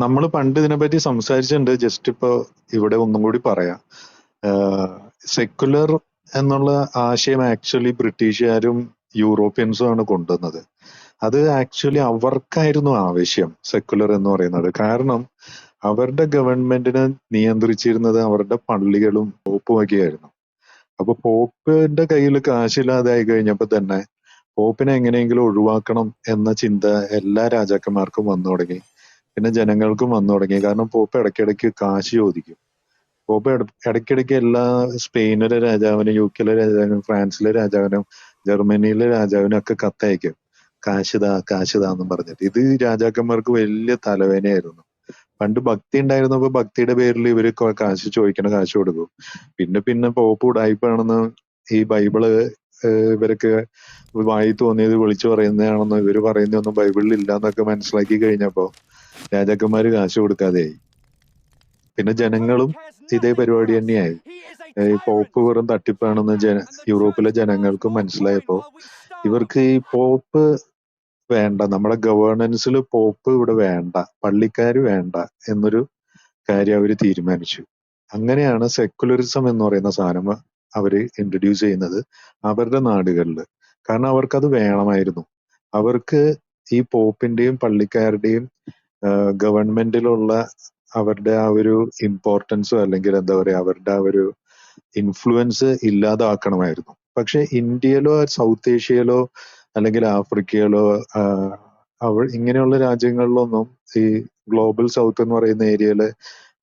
നമ്മൾ പണ്ട് ഇതിനെപ്പറ്റി സംസാരിച്ചിട്ടുണ്ട്. ജസ്റ്റ് ഇപ്പൊ ഇവിടെ ഒന്നും കൂടി പറയാം. സെക്കുലർ എന്നുള്ള ആശയം ആക്ച്വലി ബ്രിട്ടീഷുകാരും യൂറോപ്യൻസും ആണ് കൊണ്ടുവന്നത്. അത് ആക്ച്വലി അവർക്കായിരുന്നു ആവശ്യം സെക്കുലർ എന്ന് പറയുന്നത്. കാരണം അവരുടെ ഗവൺമെന്റിനെ നിയന്ത്രിച്ചിരുന്നത് അവരുടെ പള്ളികളും പോപ്പുമൊക്കെയായിരുന്നു. അപ്പൊ പോപ്പിന്റെ കയ്യിൽ കാശില്ലാതായി കഴിഞ്ഞപ്പോ തന്നെ പോപ്പിനെ എങ്ങനെയെങ്കിലും ഒഴിവാക്കണം എന്ന ചിന്ത എല്ലാ രാജാക്കന്മാർക്കും വന്നു തുടങ്ങി. പിന്നെ ജനങ്ങൾക്കും വന്നു തുടങ്ങി. കാരണം പോപ്പ് ഇടയ്ക്കിടയ്ക്ക് കാശ് ചോദിക്കും. പോപ്പ് ഇടയ്ക്കിടയ്ക്ക് എല്ലാ സ്പെയിനിലെ രാജാവിനും യുകെയിലെ രാജാവിനും ഫ്രാൻസിലെ രാജാവിനും ജർമ്മനിയിലെ രാജാവിനും ഒക്കെ കത്തയക്കും. കാശ് എന്നും പറഞ്ഞിട്ട്. ഇത് രാജാക്കന്മാർക്ക് വലിയ തലവേദനയായിരുന്നു. പണ്ട് ഭക്തി ഉണ്ടായിരുന്നപ്പോ ഭക്തിയുടെ പേരിൽ ഇവര് കാശ് കൊടുക്കും. പിന്നെ പോപ്പ് ഉഡായിപ്പാണെന്ന് ഈ ബൈബിള് ഇവർക്ക് വായി തോന്നിയത് വിളിച്ചു പറയുന്നതാണെന്ന് ഇവര് പറയുന്നതൊന്നും ബൈബിളിൽ ഇല്ലാന്നൊക്കെ മനസ്സിലാക്കി കഴിഞ്ഞപ്പോ രാജാക്കന്മാര് കാശ് കൊടുക്കാതെയായി. പിന്നെ ജനങ്ങളും ഇതേ പരിപാടി തന്നെയായി. പോപ്പ് വെറും തട്ടിപ്പാണെന്ന് യൂറോപ്പിലെ ജനങ്ങൾക്കും മനസ്സിലായപ്പോ ഇവർക്ക് ഈ പോപ്പ് വേണ്ട, നമ്മുടെ ഗവേണൻസിൽ പോപ്പ് ഇവിടെ വേണ്ട, പള്ളിക്കാര് വേണ്ട എന്നൊരു കാര്യം അവര് തീരുമാനിച്ചു. അങ്ങനെയാണ് സെക്കുലറിസം എന്ന് പറയുന്ന സാധനം അവര് ഇൻട്രൊഡ്യൂസ് ചെയ്യുന്നത് അവരുടെ നാടുകളിൽ. കാരണം അവർക്കത് വേണമായിരുന്നു. അവർക്ക് ഈ പോപ്പിന്റെയും പള്ളിക്കാരുടെയും ഗവൺമെന്റിലുള്ള അവരുടെ ആ ഒരു ഇമ്പോർട്ടൻസോ അല്ലെങ്കിൽ എന്താ പറയാ അവരുടെ ആ ഒരു ഇൻഫ്ലുവൻസ് ഇല്ലാതാക്കണമായിരുന്നു. പക്ഷെ ഇന്ത്യയിലോ സൗത്ത് ഏഷ്യയിലോ അല്ലെങ്കിൽ ആഫ്രിക്കയിലോ ഇങ്ങനെയുള്ള രാജ്യങ്ങളിലൊന്നും ഈ ഗ്ലോബൽ സൗത്ത് എന്ന് പറയുന്ന ഏരിയയിലെ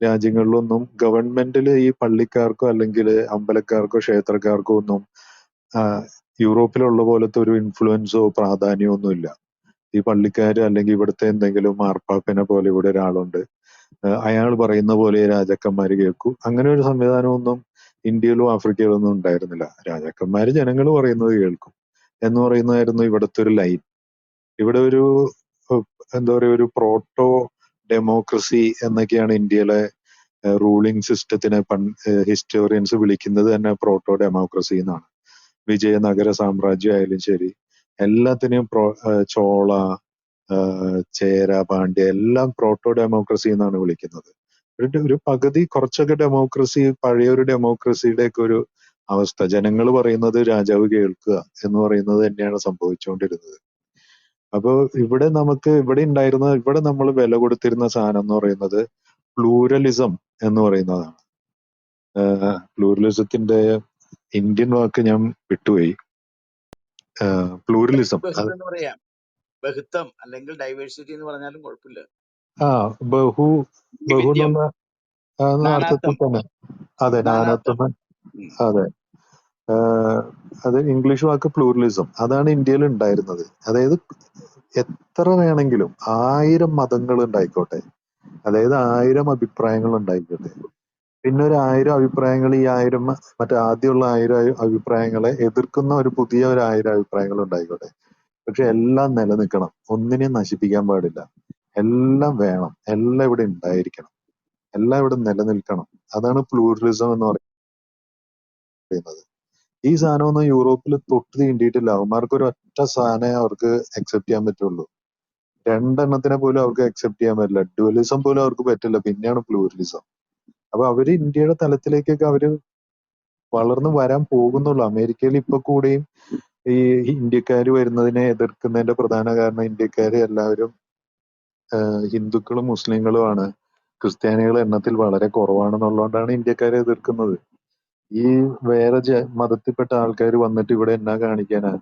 രാജ്യങ്ങളിലൊന്നും ഗവൺമെന്റിൽ ഈ പള്ളിക്കാർക്കോ അല്ലെങ്കിൽ അമ്പലക്കാർക്കോ ക്ഷേത്രക്കാർക്കോ ഒന്നും യൂറോപ്പിലുള്ള പോലത്തെ ഒരു ഇൻഫ്ലുവൻസോ പ്രാധാന്യമോ ഒന്നുമില്ല. ഈ പള്ളിക്കാര് അല്ലെങ്കിൽ ഇവിടുത്തെ എന്തെങ്കിലും മാർപ്പാപ്പനെ പോലെ ഇവിടെ ഒരാളുണ്ട്, അയാൾ പറയുന്ന പോലെ രാജാക്കന്മാര് കേൾക്കൂ, അങ്ങനെ ഒരു സംവിധാനമൊന്നും ഇന്ത്യയിലോ ആഫ്രിക്കയിലോ ഒന്നും ഉണ്ടായിരുന്നില്ല. രാജാക്കന്മാര് ജനങ്ങൾ പറയുന്നത് കേൾക്കും എന്ന് പറയുന്നതായിരുന്നു ഇവിടുത്തെ ഒരു ലൈൻ. ഇവിടെ ഒരു എന്താ പറയുക, ഒരു പ്രോട്ടോ ഡെമോക്രസി എന്നൊക്കെയാണ് ഇന്ത്യയിലെ റൂളിംഗ് സിസ്റ്റത്തിനെ ഹിസ്റ്റോറിയൻസ് വിളിക്കുന്നത് തന്നെ പ്രോട്ടോ ഡെമോക്രസി എന്നാണ്. വിജയനഗര സാമ്രാജ്യം ആയാലും ശരി, എല്ലാത്തിനെയും ചോള, ചേര, പാണ്ഡ്യ എല്ലാം പ്രോട്ടോ ഡെമോക്രസി എന്നാണ് വിളിക്കുന്നത്. ഒരു പകുതി കുറച്ചൊക്കെ ഡെമോക്രസി പഴയൊരു ഡെമോക്രസിയുടെ ഒക്കെ ഒരു അവസ്ഥ. ജനങ്ങൾ പറയുന്നത് രാജാവ് കേൾക്കുക എന്ന് പറയുന്നത് തന്നെയാണ് സംഭവിച്ചുകൊണ്ടിരുന്നത്. അപ്പോ ഇവിടെ നമ്മൾ വില കൊടുത്തിരുന്ന സാധനം എന്ന് പറയുന്നത് പ്ലൂരലിസം എന്ന് പറയുന്നതാണ്. പ്ലൂറലിസത്തിന്റെ ഇന്ത്യൻ വാക്ക് ഞാൻ വിട്ടുപോയി. പ്ലൂറലിസം ബഹുത്വം അല്ലെങ്കിൽ ഡൈവേഴ്സിറ്റി എന്ന് പറഞ്ഞാലും കുഴപ്പമില്ല. ബഹു എന്നുള്ള അർത്ഥത്തിൽ തന്നെ. അതെ, നാനാത്വം. അതെ, അത് ഇംഗ്ലീഷ് വാക്ക് പ്ലൂറലിസം. അതാണ് ഇന്ത്യയിൽ ഉണ്ടായിരുന്നത്. അതായത് എത്ര വേണമെങ്കിലും 1000 മതങ്ങൾ ഉണ്ടായിക്കോട്ടെ, അതായത് 1000 അഭിപ്രായങ്ങൾ ഉണ്ടായിക്കോട്ടെ, പിന്നെ ഒരു 1000 അഭിപ്രായങ്ങൾ ഈ 1000 മറ്റേ ആദ്യമുള്ള 1000 അഭിപ്രായങ്ങളെ എതിർക്കുന്ന ഒരു പുതിയ ഒരു 1000 അഭിപ്രായങ്ങൾ ഉണ്ടായിക്കോട്ടെ. പക്ഷെ എല്ലാം നിലനിൽക്കണം, ഒന്നിനെയും നശിപ്പിക്കാൻ പാടില്ല. എല്ലാം വേണം, എല്ലാം ഇവിടെ ഉണ്ടായിരിക്കണം, എല്ലാം ഇവിടെ നിലനിൽക്കണം. അതാണ് പ്ലൂറലിസം എന്ന് പറയുന്നത്. ഈ സാധനമൊന്നും യൂറോപ്പിൽ തൊട്ട് തീണ്ടിയിട്ടില്ല. അവന്മാർക്ക് ഒരു ഒറ്റ സാധനമേ അവർക്ക് അക്സെപ്റ്റ് ചെയ്യാൻ പറ്റുള്ളൂ. 2 എണ്ണത്തിനെ പോലും അവർക്ക് അക്സെപ്റ്റ് ചെയ്യാൻ പറ്റില്ല. ഡ്യുവലിസം പോലും അവർക്ക് പറ്റില്ല, പിന്നെയാണ് പ്ലൂറലിസം. അപ്പൊ അവര് ഇന്ത്യയുടെ തലത്തിലേക്കൊക്കെ അവര് വളർന്നു വരാൻ പോകുന്നുള്ളൂ. അമേരിക്കയിൽ ഇപ്പൊ കൂടിയും ഈ ഇന്ത്യക്കാര് വരുന്നതിനെ എതിർക്കുന്നതിന്റെ പ്രധാന കാരണം ഇന്ത്യക്കാര് എല്ലാവരും ഹിന്ദുക്കളും മുസ്ലിങ്ങളുമാണ്, ക്രിസ്ത്യാനികൾ എണ്ണത്തിൽ വളരെ കുറവാണെന്നുള്ളതുകൊണ്ടാണ് ഇന്ത്യക്കാരെ എതിർക്കുന്നത്. ഈ വേറെ മതത്തിൽപ്പെട്ട ആൾക്കാർ വന്നിട്ട് ഇവിടെ എന്നാ കാണിക്കാനാ,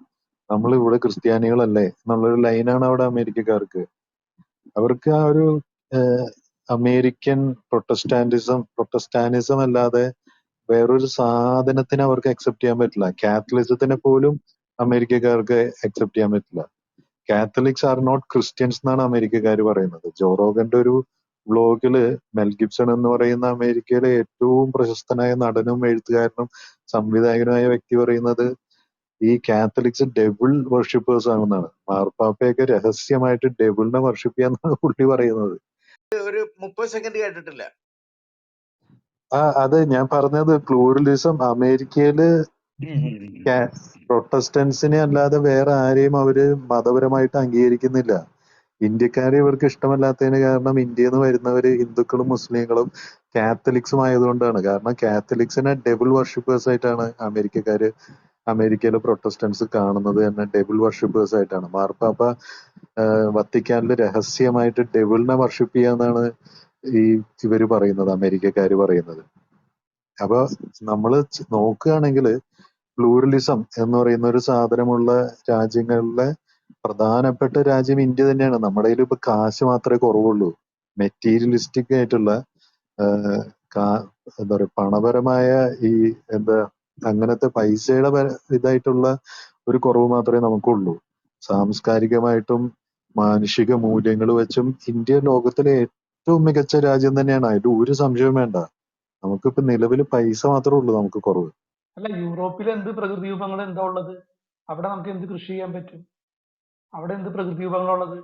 നമ്മൾ ഇവിടെ ക്രിസ്ത്യാനികളല്ലേ എന്നുള്ളൊരു ലൈനാണ് അവിടെ അമേരിക്കക്കാർക്ക്. അവർക്ക് ആ ഒരു അമേരിക്കൻ പ്രൊട്ടസ്റ്റാനിസം അല്ലാതെ വേറൊരു സാധനത്തിനെ അവർക്ക് അക്സെപ്റ്റ് ചെയ്യാൻ പറ്റില്ല. കാത്തലിസത്തിനെ പോലും അമേരിക്കക്കാർക്ക് അക്സെപ്റ്റ് ചെയ്യാൻ പറ്റില്ല. കാത്തലിക്സ് ആർ നോട്ട് ക്രിസ്ത്യൻസ് എന്നാണ് അമേരിക്കക്കാർ പറയുന്നത്. ജോറോഗന്റെ ഒരു വ്ലോഗില് മെൽ ഗിബ്സൺ എന്ന് പറയുന്ന അമേരിക്കയിലെ ഏറ്റവും പ്രശസ്തനായ നടനും എഴുത്തുകാരനും സംവിധായകനുമായ വ്യക്തി പറയുന്നത് ഈ കാത്തലിക്സ് ഡെവിൾ വർഷിപ്പേഴ്സ് ആണെന്നാണ്. മാർപ്പാപ്പയൊക്കെ രഹസ്യമായിട്ട് ഡെവിളിനെ വർഷിപ്പ് ചെയ്യാന്നാണ് പുള്ളി പറയുന്നത്. ഒരു 30 സെക്കൻഡ് കേട്ടിട്ടില്ല. അത് ഞാൻ പറഞ്ഞത് പ്ലൂറലിസം അമേരിക്കയില് പ്രൊട്ടസ്റ്റന്റ്സിനെ അല്ലാതെ വേറെ ആരെയും അവര് മതപരമായിട്ട് അംഗീകരിക്കുന്നില്ല. ഇന്ത്യക്കാരെ ഇവർക്ക് ഇഷ്ടമല്ലാത്തതിന് കാരണം ഇന്ത്യയിൽ നിന്ന് വരുന്നവര് ഹിന്ദുക്കളും മുസ്ലിങ്ങളും കാത്തലിക്സും ആയതുകൊണ്ടാണ്. കാരണം കാത്തലിക്സിനെ ഡെവിൾ വർഷിപ്പേഴ്സ് ആയിട്ടാണ് അമേരിക്കയിലെ പ്രൊട്ടസ്റ്റന്റ്സ് കാണുന്നത് തന്നെ ഡെവിൾ വർഷിപ്പേഴ്സ് ആയിട്ടാണ്. മാർപ്പാപ്പ വത്തിക്കാനിൽ രഹസ്യമായിട്ട് ഡെവിളിനെ വർഷിപ്പ് ചെയ്യാന്നാണ് ഈ ഇവര് പറയുന്നത്, അമേരിക്കക്കാര് പറയുന്നത്. അപ്പൊ നമ്മള് നോക്കുകയാണെങ്കിൽ പ്ലൂറലിസം എന്ന് പറയുന്ന ഒരു സാധനമുള്ള രാജ്യങ്ങളിലെ പ്രധാനപ്പെട്ട രാജ്യം ഇന്ത്യ തന്നെയാണ്. നമ്മുടെ കയ്യിൽ ഇപ്പൊ കാശ് മാത്രമേ കുറവുള്ളൂ. മെറ്റീരിയലിസ്റ്റിക് ആയിട്ടുള്ള ആഹ് കാ- എന്താ പറയുക, പണപരമായ ഈ എന്താ അങ്ങനത്തെ പൈസയുടെ ഇതായിട്ടുള്ള ഒരു കുറവ് മാത്രമേ നമുക്കുള്ളൂ. സാംസ്കാരികമായിട്ടും മാനുഷിക മൂല്യങ്ങൾ വെച്ചും ഇന്ത്യ ലോകത്തിലെ ഏറ്റവും മികച്ച രാജ്യം തന്നെയാണ്. അതിൽ ഒരു സംശയവും വേണ്ട. നമുക്കിപ്പോ നിലവിൽ പൈസ മാത്രമേ ഉള്ളൂ നമുക്ക് കുറവ്. അല്ല, യൂറോപ്പിൽ എന്ത് പ്രകൃതി വിഭവങ്ങൾ എന്താ ഉള്ളത്? അവിടെ നമുക്ക് എന്ത് കൃഷി ചെയ്യാൻ പറ്റും? അവിടെ എന്ത് പ്രകൃതി വിഭവങ്ങളാ ഉള്ളത്?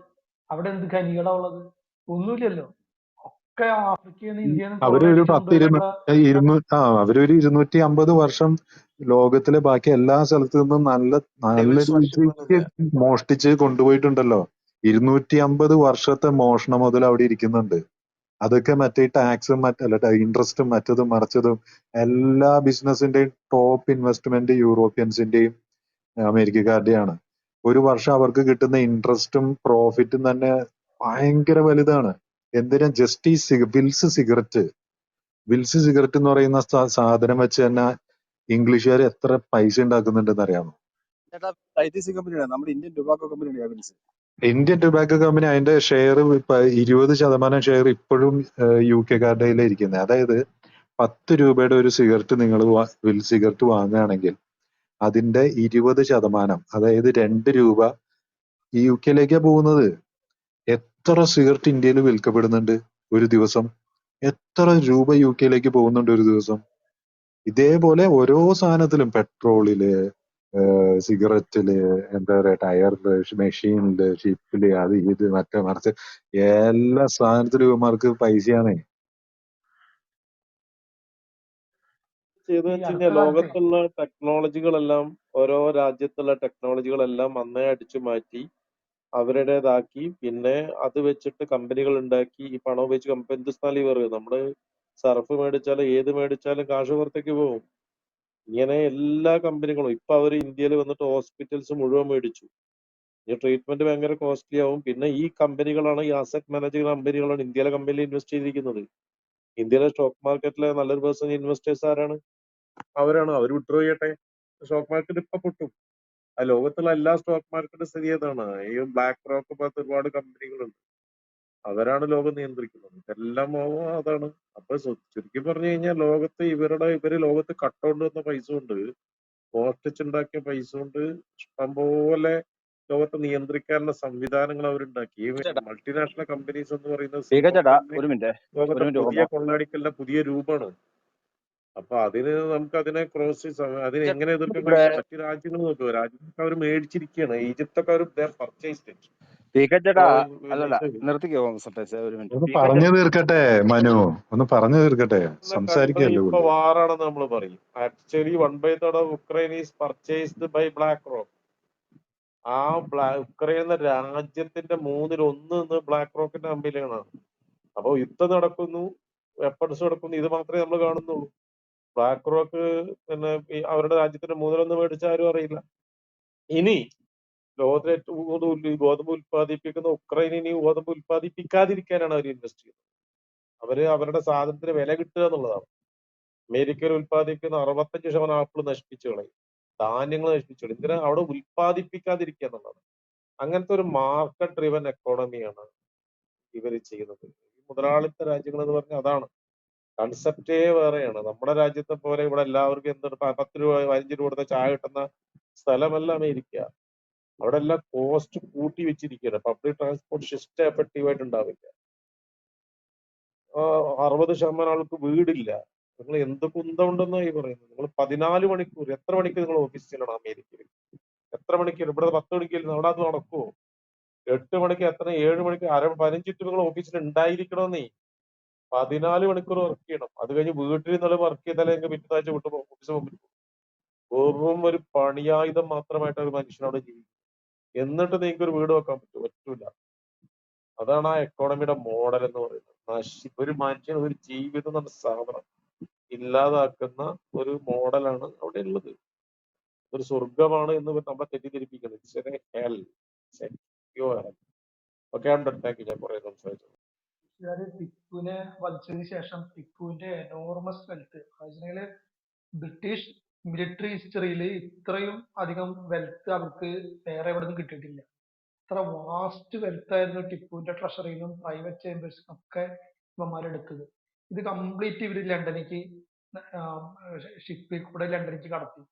അവിടെ എന്ത് ഖനികളാ ഉള്ളത്? ഒന്നുമില്ലല്ലോ. ഒക്കെ ആഫ്രിക്കയിൽ നിന്ന് ഇന്ത്യയിൽ നിന്ന് അവരൊരു കൊള്ളയടിച്ചു കൊണ്ടുവന്നിട്ടുള്ള. അവരൊരു 250 വർഷം ലോകത്തിലെ ബാക്കി എല്ലാ സ്ഥലത്തു നിന്നും നല്ല നല്ല ഡെവിൾസ് വർഷിപ്പ് രീതിക്ക് മോഷ്ടിച്ച് കൊണ്ടുപോയിട്ടുണ്ടല്ലോ. 250 വർഷത്തെ മോഷണം മുതൽ അവിടെ ഇരിക്കുന്നുണ്ട്. അതൊക്കെ മറ്റേ ടാക്സും ഇൻട്രസ്റ്റും മറ്റതും മറിച്ചതും എല്ലാ ബിസിനസിന്റെയും ടോപ്പ് ഇൻവെസ്റ്റ്മെന്റ് യൂറോപ്യൻസിന്റെയും അമേരിക്കക്കാരുടെയാണ്. ഒരു വർഷം അവർക്ക് കിട്ടുന്ന ഇൻട്രസ്റ്റും പ്രോഫിറ്റും തന്നെ ഭയങ്കര വലുതാണ്. എന്തിനാ ജസ്റ്റ് ഈ വിൽസ് സിഗരറ്റ് എന്ന് പറയുന്ന സാധനം വെച്ച് തന്നെ ഇംഗ്ലീഷുകാർ എത്ര പൈസ ഉണ്ടാക്കുന്നുണ്ടെന്ന് അറിയാമോ? ചേട്ടാ, ITC കമ്പനിയാണ്, നമ്മുടെ ഇന്ത്യൻ ടുബാക്കോ കമ്പനിയാണ് വിൽസ്. ഇന്ത്യൻ ടൊബാക്കോ കമ്പനി അതിന്റെ ഷെയർ ഇപ്പൊ 20% ഷെയർ ഇപ്പോഴും UK-കാരുടെ കയ്യിലാണ് ഇരിക്കുന്നത്. അതായത് 10 രൂപയുടെ ഒരു സിഗരറ്റ് നിങ്ങൾ വിൽ സിഗരറ്റ് വാങ്ങുകയാണെങ്കിൽ അതിന്റെ 20%, അതായത് 2 രൂപ ഈ UK-യിലേക്കാണ് പോകുന്നത്. എത്ര സിഗരറ്റ് ഇന്ത്യയിൽ വിൽക്കപ്പെടുന്നുണ്ട് ഒരു ദിവസം? എത്ര രൂപ UK-യിലേക്ക് പോകുന്നുണ്ട് ഒരു ദിവസം? ഇതേപോലെ ഓരോ സാധനത്തിലും, പെട്രോളില്, സിഗരറ്റില്, എന്താ പറയാ, ടയറില്, മെഷീനില്, ഷിപ്പില്, അത് ഇത് മറ്റേ മറിച്ച് എല്ലാ സാധനത്തിലും ഇവന്മാർക്ക് പൈസയാണ്. ചെയ്തെന്ന് ഈ വെച്ച് അടുത്ത കഴിഞ്ഞാൽ കാലത്തെ ലോകത്തുള്ള ടെക്നോളജികളെല്ലാം ഓരോ രാജ്യത്തുള്ള ടെക്നോളജികളെല്ലാം നന്നേ അടിച്ചു മാറ്റി അവരുടേതാക്കി. പിന്നെ അത് വെച്ചിട്ട് കമ്പനികൾ ഉണ്ടാക്കി. ഈ പണം ഉപയോഗിച്ച് ഹിന്ദുസ്ഥാൻ ലിവർ, നമ്മള് സർഫ് മേടിച്ചാലും ഏത് മേടിച്ചാലും കാശ് പുറത്തേക്ക് പോകും. ഇങ്ങനെ എല്ലാ കമ്പനികളും ഇപ്പൊ അവർ ഇന്ത്യയിൽ വന്നിട്ട് ഹോസ്പിറ്റൽസ് മുഴുവൻ മേടിച്ചു. ഈ ട്രീറ്റ്മെന്റ് ഭയങ്കര കോസ്റ്റ്ലി ആവും. പിന്നെ ഈ കമ്പനികളാണ്, ഈ അസറ്റ് മാനേജിംഗ് കമ്പനികളാണ് ഇന്ത്യയിലെ കമ്പനിയിൽ ഇൻവെസ്റ്റ് ചെയ്തിരിക്കുന്നത്. ഇന്ത്യയിലെ സ്റ്റോക്ക് മാർക്കറ്റിലെ നല്ലൊരു പേഴ്സൺ ഇൻവെസ്റ്റേഴ്സ് ആരാണ്? അവരാണ്. അവർ വിഡ്രോ ചെയ്യട്ടെ, സ്റ്റോക്ക് മാർക്കറ്റ് ഇപ്പൊ പൊട്ടും. ആ ലോകത്തുള്ള എല്ലാ സ്റ്റോക്ക് മാർക്കറ്റ് സ്ഥിതി ഏതാണ്? ഈ ബ്ലാക്ക് റോക്ക് പോലത്തെ ഒരുപാട് കമ്പനികളുണ്ട്. അവരാണ് ലോകം നിയന്ത്രിക്കുന്നത്. ഇതെല്ലാം അതാണ്. അപ്പൊ ചുരുക്കി പറഞ്ഞു കഴിഞ്ഞാൽ ഇവര് ലോകത്ത് കട്ടൗണ്ട് വന്ന പൈസ കൊണ്ട്, മോഷ്ടിച്ചുണ്ടാക്കിയ പൈസ കൊണ്ട് ഇഷ്ടംപോലെ ലോകത്തെ നിയന്ത്രിക്കാനുള്ള സംവിധാനങ്ങൾ അവരുണ്ടാക്കി. ഈ മൾട്ടിനാഷണൽ കമ്പനീസ് എന്ന് പറയുന്നത് ചേട്ടാ, ഒരു മിനിറ്റ് ലോകത്തെ പുതിയ ഓർമ്മ. കൊള്ളയടിക്കലിന്റെ പുതിയ രൂപമാണ്. അപ്പൊ നമുക്ക് അതിനെ അതിനെ എങ്ങനെ എതിർക്കാൻ ഇവിടെ കഴിയും? മറ്റു രാജ്യങ്ങൾ നോക്കുക, രാജ്യത്തൊക്കെ അവർ മേടിച്ചിരിക്കുകയാണ്. ഈജിപ്തൊക്കെ അവർ പർച്ചേസ്ഡ്. ചേട്ടാ, അല്ലല്ല, നിർത്തിക്കോ സത്തേശ്, ഒരു മിനിറ്റ്. ഒന്ന് പറഞ്ഞു തീർക്കട്ടെ മനു, ഒന്ന് പറഞ്ഞു തീർക്കട്ടെ, കൺട്രി സംസാരിക്കല്ലേ ഇപ്പൊ പുള്ളി. വാറാണെന്ന് നമ്മൾ പറയും. Actually 1/3 of Ukraine is purchased by BlackRock. ആ ഉക്രൈൻ എന്ന രാജ്യത്തിന്റെ 1/3 ബ്ലാക്ക് റോക്കിന്റെ കമ്പനികളാണ്. അപ്പൊ യുദ്ധം നടക്കുന്നു, വെപ്പൺസ് നടക്കുന്നു, ഇത് മാത്രമേ നമ്മൾ കാണുന്നുള്ളൂ. ബ്ലാക്ക് റോക്ക് പിന്നെ അവരുടെ രാജ്യത്തിന്റെ 1/3 മേടിച്ച ആരും അറിയില്ല. ഇനി ലോകത്തിലെ ഏറ്റവും കൂടുതൽ ഗോതമ്പ് ഉത്പാദിപ്പിക്കുന്ന ഉക്രൈൻ ഇനി ഗോതമ്പ് ഉത്പാദിപ്പിക്കാതിരിക്കാനാണ് അവർ ഇൻവെസ്റ്റ് ചെയ്യുന്നത്. അവരുടെ സാധനത്തിന് വില കിട്ടുക എന്നുള്ളതാണ്. അമേരിക്കയിൽ ഉത്പാദിപ്പിക്കുന്ന 65% ആപ്പിൾ നശിപ്പിച്ചു കളയും, ധാന്യങ്ങൾ നശിപ്പിച്ചു കളയും. എന്തിനാ? അവിടെ ഉത്പാദിപ്പിക്കാതിരിക്കുക എന്നുള്ളതാണ്. അങ്ങനത്തെ ഒരു മാർക്കറ്റ് ഡ്രിവൻ എക്കോണമിയാണ് ഇവർ ചെയ്യുന്നത്. ഈ മുതലാളിത്ത രാജ്യങ്ങൾ എന്ന് പറഞ്ഞാൽ അതാണ്. കൺസെപ്റ്റേ വേറെയാണ്. നമ്മുടെ രാജ്യത്തെ പോലെ ഇവിടെ എല്ലാവർക്കും 10 രൂപ 15 രൂപ കൊടുത്ത ചായ കിട്ടുന്ന സ്ഥലമല്ല അമേരിക്ക. അവിടെ എല്ലാം കോസ്റ്റ് കൂട്ടി വെച്ചിരിക്കുകയാണ്. പബ്ലിക് ട്രാൻസ്പോർട്ട് സിസ്റ്റം എഫക്റ്റീവ് ആയിട്ട് ഉണ്ടാവില്ല. 60% ആൾക്ക് വീടില്ല. നിങ്ങൾ എന്ത് കുന്തം ഉണ്ടെന്നായി പറയുന്നത്? നിങ്ങൾ 14 മണിക്കൂർ, എത്ര മണിക്കൂർ നിങ്ങൾ ഓഫീസിൽ ചെല്ലണം അമേരിക്കയിൽ? എത്ര മണിക്കൂർ? ഇവിടെ 10 മണിക്കൂർ അവിടെ അത് നടക്കുമോ? 8 മണിക്ക്, 7 മണിക്ക്, 15 നിങ്ങൾ ഓഫീസിൽ ഉണ്ടായിരിക്കണമെന്നേ. 14 മണിക്കൂർ വർക്ക് ചെയ്യണം. അത് കഴിഞ്ഞ് വീട്ടിൽ നിന്നുള്ള വർക്ക് ചെയ്താലേ നിങ്ങൾക്ക് പിറ്റേ ആഴ്ച വിട്ടു ഓഫീസ് പോകാൻ പറ്റും. വെറും ഒരു പണിയായുധം മാത്രമായിട്ട് ഒരു മനുഷ്യനോട് ജീവിക്കും. എന്നിട്ട് നിങ്ങൾക്ക് ഒരു വീട് വെക്കാൻ പറ്റും? പറ്റൂല. അതാണ് ആ എക്കോണമിയുടെ മോഡൽ എന്ന് പറയുന്നത്. ഒരു മനുഷ്യൻ ഒരു ജീവിതം എന്ന സാധനം ഇല്ലാതാക്കുന്ന ഒരു മോഡലാണ് അവിടെ ഉള്ളത്. ഒരു സ്വർഗമാണ് എന്ന് നമ്മളെ തെറ്റിദ്ധരിപ്പിക്കുന്നത്. Okay, thank you. ഞാൻ കുറെ സംസാരിച്ചു. ടിപ്പുവിനെ വധിച്ചതിന് ശേഷം ടിപ്പുവിന്റെ എനോർമസ് വെൽത്ത് വെച്ചാല് ബ്രിട്ടീഷ് മിലിറ്ററി ഹിസ്റ്ററിയിൽ ഇത്രയും അധികം വെൽത്ത് അവർക്ക് വേറെ എവിടെ നിന്നും കിട്ടിയിട്ടില്ല. ഇത്ര വാസ്റ്റ് വെൽത്ത് ആയിരുന്നു ടിപ്പുവിന്റെ ട്രഷറിയിലും പ്രൈവറ്റ് ചേംബേഴ്സിലും ഒക്കെ ഇവന്മാരെടുത്തത്. ഇത് കംപ്ലീറ്റ് ഇവര് ലണ്ടനിലേക്ക് ഷിപ്പിൽ കൂടെ ലണ്ടനിലേക്ക് കടത്തി.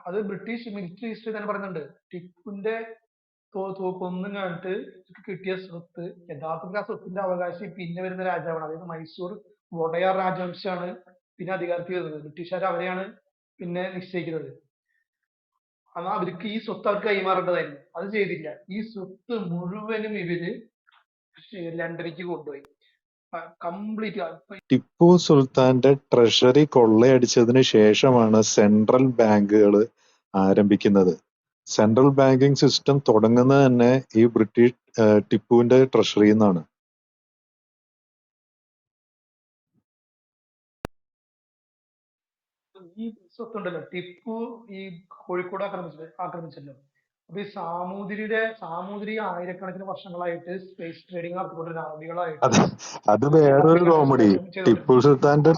അത് ബ്രിട്ടീഷ് മിലിറ്ററി ഹിസ്റ്ററി തന്നെ പറയുന്നുണ്ട്. ടിപ്പുവിന്റെ കൊന്നും കണ്ടിട്ട് കിട്ടിയ സ്വത്ത് യഥാർത്ഥത്തിൽ ആ സ്വത്തിന്റെ അവകാശി പിന്നെ വരുന്ന രാജാവാണ്. അതായത് മൈസൂർ വൊഡയാർ രാജവംശമാണ് പിന്നെ അധികാരത്തിൽ വരുന്നത്. ബ്രിട്ടീഷുകാർ അവരെയാണ് പിന്നെ നിശ്ചയിക്കുന്നത്. എന്നാൽ അവർക്ക് ഈ സ്വത്ത് അവർക്ക് കൈമാറേണ്ടതായിരുന്നു. അത് ചെയ്തില്ല. ഈ സ്വത്ത് മുഴുവനും ഇവര് ലണ്ടനിലേക്ക് കൊണ്ടുപോയി. കംപ്ലീറ്റ് ടിപ്പു സുൽത്താന്റെ ട്രഷറി കൊള്ളയടിച്ചതിന് ശേഷമാണ് സെൻട്രൽ ബാങ്കുകൾ ആരംഭിക്കുന്നത്. സെൻട്രൽ ബാങ്കിങ് സിസ്റ്റം തുടങ്ങുന്നത് തന്നെ ഈ ബ്രിട്ടീഷ് ടിപ്പുവിന്റെ ട്രഷറിയിൽ നിന്നാണ്. ഈ സ്വത്തുണ്ടല്ലോ, ടിപ്പു ഈ കോഴിക്കോട് ആക്രമിച്ചല്ലോ. അപ്പൊ ഈ സാമൂതിരി ആയിരക്കണക്കിന് വർഷങ്ങളായിട്ട് സ്പേസ് ട്രേഡിംഗ് നടത്തിക്കൊണ്ടിരുന്ന അറബികളായിട്ട് അത് വേറൊരു കോമഡി. ടിപ്പു സുൽത്താന്റെ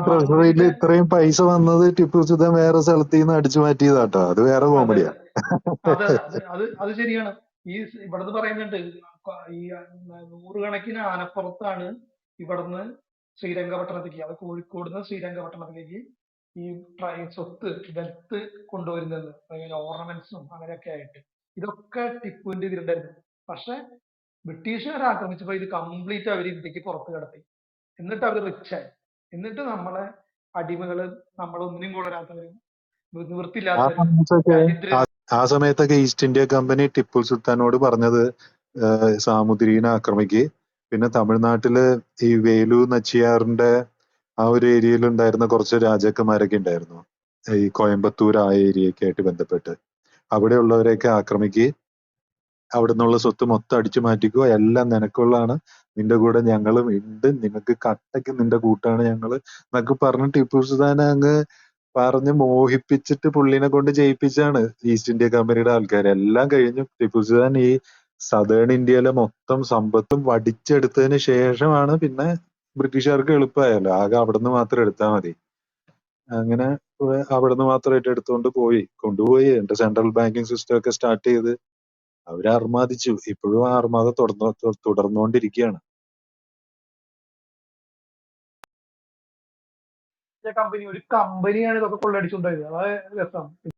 ട്രഷറിയില് ഇത്രയും പൈസ വന്നത് ടിപ്പു സുൽത്താൻ വേറെ സ്ഥലത്ത് നിന്ന് അടിച്ചു മാറ്റിയതാട്ടോ. അത് വേറെ കോമഡിയാ. അത് ശരിയാണ്. ഈ ഇവിടുന്ന് പറയുന്നുണ്ട് ഈ 100 കണക്കിന് ആനപ്പുറത്താണ് ഇവിടുന്ന് ശ്രീരംഗപട്ടണത്തേക്ക്, അത് കോഴിക്കോട് നിന്ന് ശ്രീരംഗപട്ടണത്തിലേക്ക് ഈ സ്വത്ത് വെൽത്ത് കൊണ്ടുവരുന്നത്, ഓർണമെന്റ്സും അങ്ങനെയൊക്കെ ആയിട്ട്. ഇതൊക്കെ ടിപ്പുവിന്റെ ഇതിലുണ്ടായിരുന്നു. പക്ഷെ ബ്രിട്ടീഷുകാരെ ആക്രമിച്ചപ്പോ ഇത് കംപ്ലീറ്റ് അവർ ഇന്ത്യക്ക് പുറത്ത് കടത്തി. എന്നിട്ട് അവർ റിച്ചായി. എന്നിട്ട് നമ്മളെ അടിമകള്, നമ്മളൊന്നിനും കൊള്ളരാത്തവരും നിവൃത്തിയില്ലാത്തവരും. ആ സമയത്തൊക്കെ ഈസ്റ്റ് ഇന്ത്യ കമ്പനി ടിപ്പു സുൽത്താനോട് പറഞ്ഞത് സാമുദ്രീനെ ആക്രമിക്ക്. പിന്നെ തമിഴ്നാട്ടില് ഈ വേലു നച്ചിയാറിന്റെ ആ ഒരു ഏരിയയിൽ ഉണ്ടായിരുന്ന കുറച്ച് രാജാക്കന്മാരൊക്കെ ഉണ്ടായിരുന്നു, ഈ കോയമ്പത്തൂർ ആ ഏരിയയൊക്കെ ആയിട്ട് ബന്ധപ്പെട്ട്. അവിടെയുള്ളവരെയൊക്കെ ആക്രമിക്ക്, അവിടെ നിന്നുള്ള സ്വത്ത് മൊത്തം അടിച്ചു മാറ്റിക്കോ, എല്ലാം നിനക്കുള്ളതാണ്, നിന്റെ കൂടെ ഞങ്ങളും ഉണ്ട്, നിനക്ക് കട്ടയ്ക്ക് നിന്റെ കൂട്ടാണ് ഞങ്ങള് എന്നൊക്കെ പറഞ്ഞ് ടിപ്പു സുൽത്താനെ അങ്ങ് പറഞ്ഞ് മോഹിപ്പിച്ചിട്ട് പുള്ളിനെ കൊണ്ട് ചെയ്യിപ്പിച്ചാണ് ഈസ്റ്റ് ഇന്ത്യ കമ്പനിയുടെ ആൾക്കാർ. എല്ലാം കഴിഞ്ഞു ടിപ്പു സുൽത്താൻ ഈ സദേൺ ഇന്ത്യയിലെ മൊത്തം സമ്പത്തും വടിച്ചെടുത്തതിന് ശേഷമാണ് പിന്നെ ബ്രിട്ടീഷുകാർക്ക് എളുപ്പമായല്ലോ, ആകെ അവിടുന്ന് മാത്രം എടുത്താൽ മതി. അങ്ങനെ അവിടുന്ന് മാത്രമായിട്ട് എടുത്തുകൊണ്ട് കൊണ്ടുപോയി എന്റെ സെൻട്രൽ ബാങ്കിങ് സിസ്റ്റം ഒക്കെ സ്റ്റാർട്ട് ചെയ്ത് അവര് അർമാദിച്ചു. ഇപ്പോഴും ആ അർമാദം തുടർന്നുകൊണ്ടിരിക്കുകയാണ്. ഒരു കമ്പനിയാണ് ഇതൊക്കെ കൊള്ളടിച്ചുകൊണ്ടായത്. അതായത് രസം.